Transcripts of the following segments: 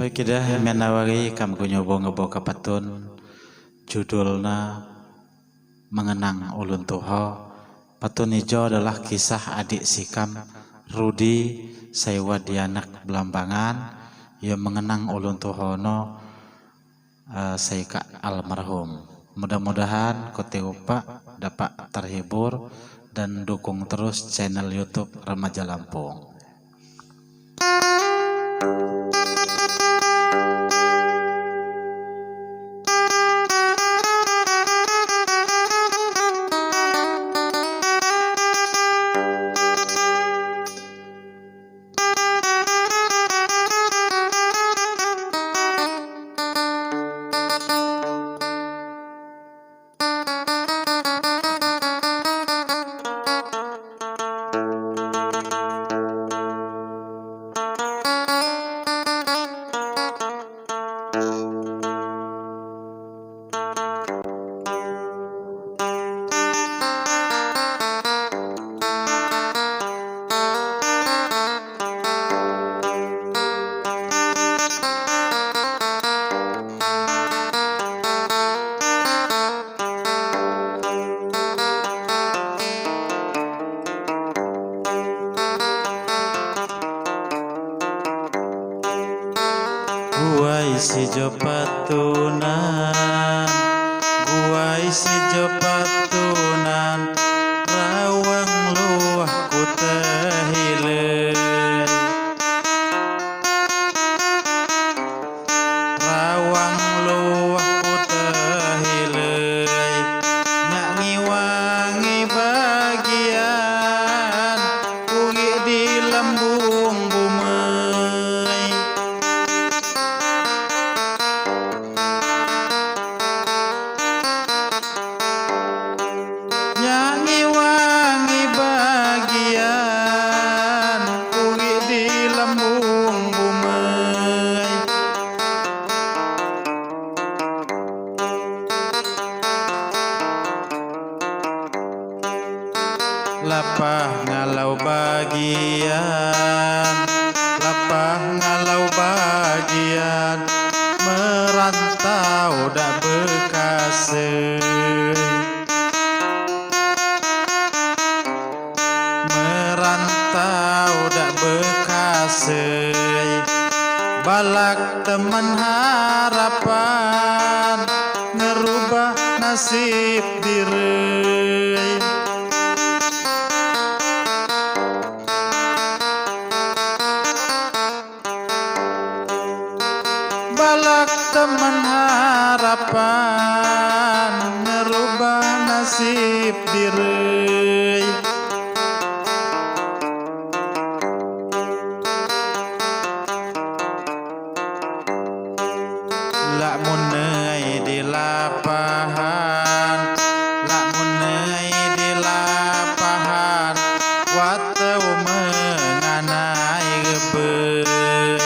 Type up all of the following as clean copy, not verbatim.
Baik dah menawari kam nyobo kapatun judulna Mengenang Ulun Tuho. Patun ijo adalah kisah adik sikam Rudi Saiwa dianak Belambangan yang mengenang Ulun Tuhono saika almarhum. Mudah-mudahan kote upa dapat terhibur dan dukung terus channel YouTube Remaja Lampung. Gua isi jopatunan, gua isi jopatunan, rawang luah ku tehile, rawang luah ku tehile, nyak ngiwangi bagian, kugi di lembung bumei. Wangi bagian kugi di lembung bumei. Lapah ngalau bagian, lapah ngalau bagian, merantau dak bekasih. Merantau dak bekasih, balak teman harapan, ngerubah nasib diri. Balak teman harapan, ngerubah nasib diri. Lak munai di lapahan, lak munai di lapahan, watau menganai gebei,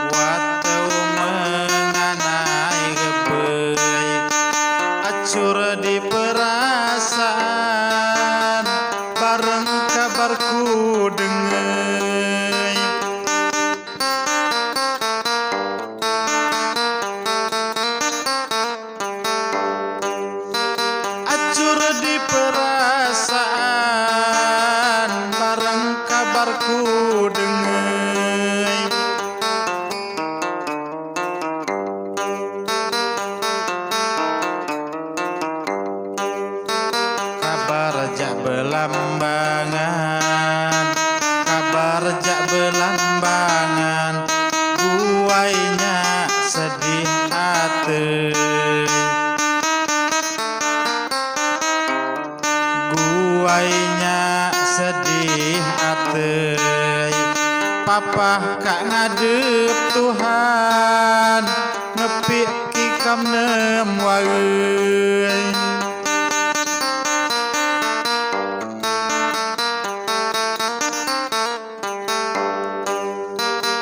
watau menganai gebei, acur di perasaan, bareng kabarku dengai. Di perasaan, bareng kabarku dengai. Kabar jak Belambangan, kabar jak Belambangan, guainya sedih hati. Guainya sedih hati, papa kak ngadep Tuhan, ngepik kikam nem wae.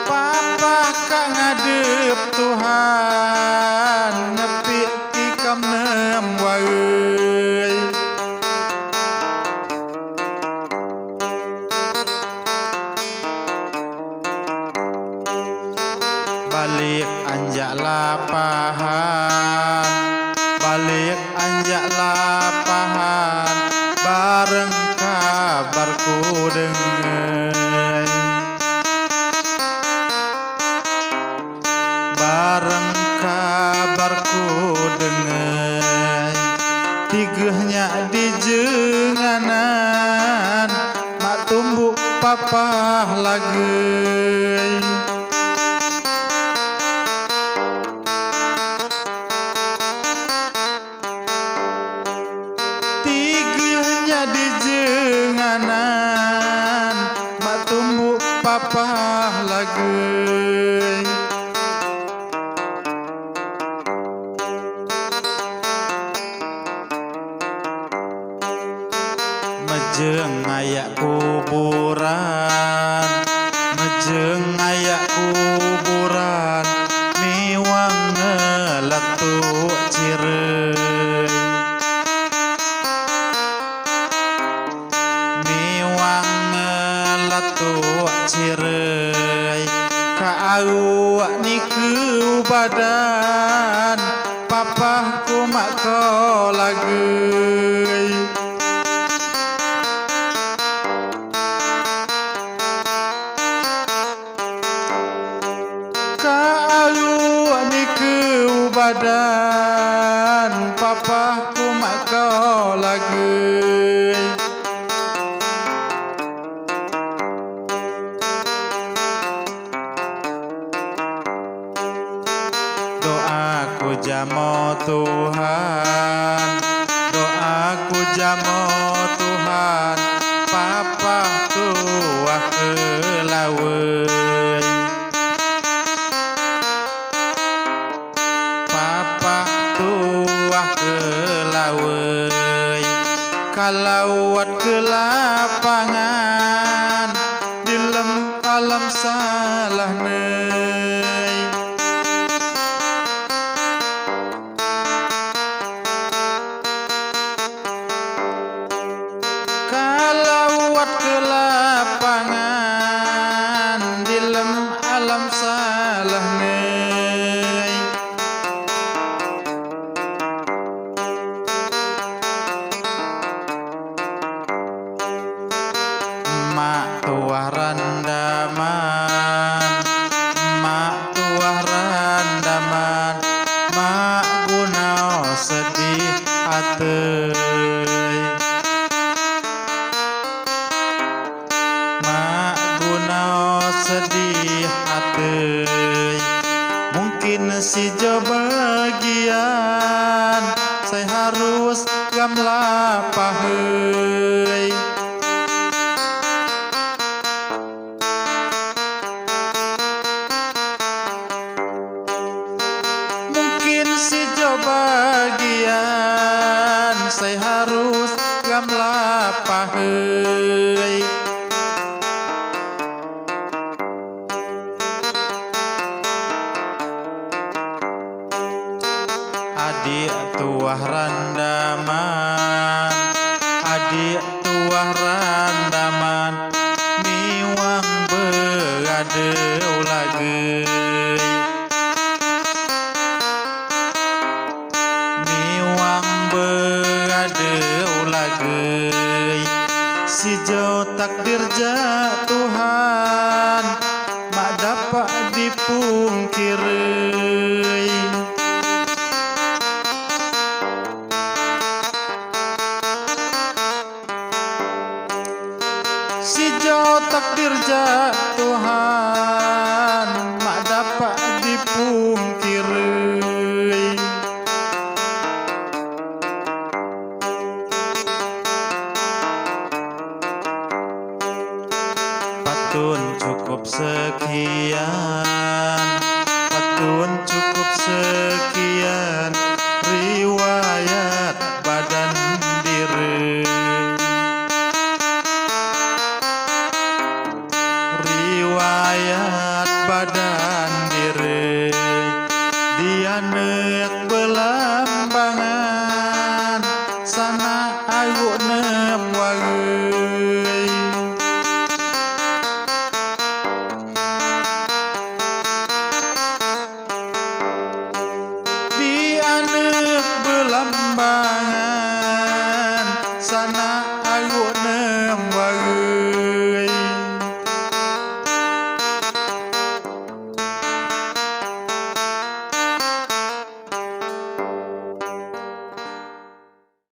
Papa kak ngadep Tuhan, ngepik kikam nem wae. balik anjak lapahan, balik anjak lapahan, bareng kabarku dengen, bareng kabarku dengen, tigehnya di jenganan, mak tumbuk papah lagei. Tigehnya di jenganan, mak tumbuk papah lagei. Mejeng ayak kuburan, mejeng ayak kuburan, miwang ngeletuk cirei, miwang ngeletuk cirei, ka awak niku badan, papahku mak kau lagei. Badan papahku mak kau lagei. Doaku jamo Tuhan, doaku jamo Tuhan, papah tuah kelawei. Tuah kelawei, kalawat ke lapangan, dilem alam salah nei. Kalawat ke lapangan, dilem alam salah nei. Mak tuah randaman, mak tuah randaman, mak gunau sedih atei, mak gunau sedih atei. Mungkin si jo bagian, saya harus gam lapahei. Si jo bagian, saya harus gam lapahei. Adik tuah randaman, adik tuah randaman, miwang beradeu lagei. Beradeu lagei, si jo takdir ja Tuhan, mak dapat dipungkiri. Si jo takdir ja Tuhan, mak dapat dipungkiri. Patun cukup sekian, patun cukup sekian, riwayat badan diri, riwayat badan diri. Dia nek belambangan, sana ayu nem wagei. anak belambangan sana